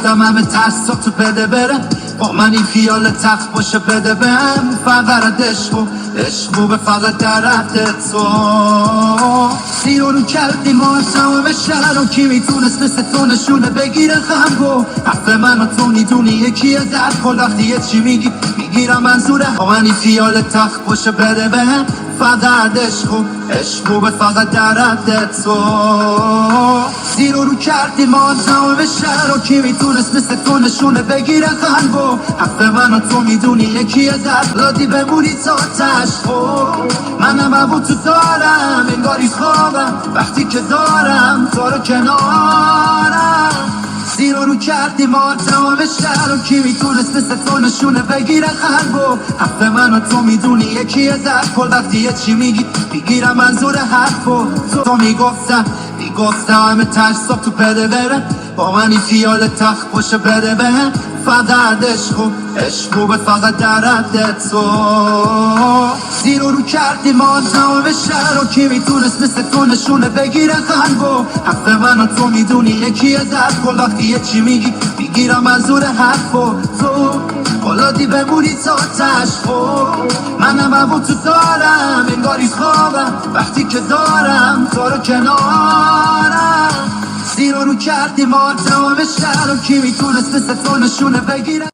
همه ترساتو بده برم با من این خیال تخت باشه بده بهم فقط عشقو به فقط در حد تو رو کردی ما تمام شهر و کی میتونست مثل تو نشونه بگیره خمگو حرف من و تو میدونی یکیه در کل وقتی یه چی میگیرم منظوره با من این خیال تخت باشه بده بهم فقط عشقو به فقط در حد تو رو کردی ما تمام شهر و کی میتونست مثل تو نشونه بگیره خمگو حرف من و تو میدونی یکیه در لادی بمونی تا تشخو منم ابو تو دارم انگاری خوابم وقتی که دارم تو رو کنارم رو کردی ما تمام شهر و کی میتونست مثل تو نشونه بگیره خلبو حرف من و تو میدونی یکیه در کل وقتی یه چی میگیرم منظور حرفو تو میگفتم همه ترساتو بده برم با من این خیال تخت باشه بده بهم فقط عشقو به فقط در حد تو رو کردی ما تمام شهر و کی میتونست مثل تو نشونه بگیره خلبو حرف من و تو میدونی یکیه در کل وقتی یه چی میگیرم منظور حرفو تو بلادی بمونی تا تشخو منم ابو تو دارم انگاری خوابم وقتی که دارم تو رو کنارم رو کردی ما تمام شهر و کی میتونست مثل تو نشونه بگیره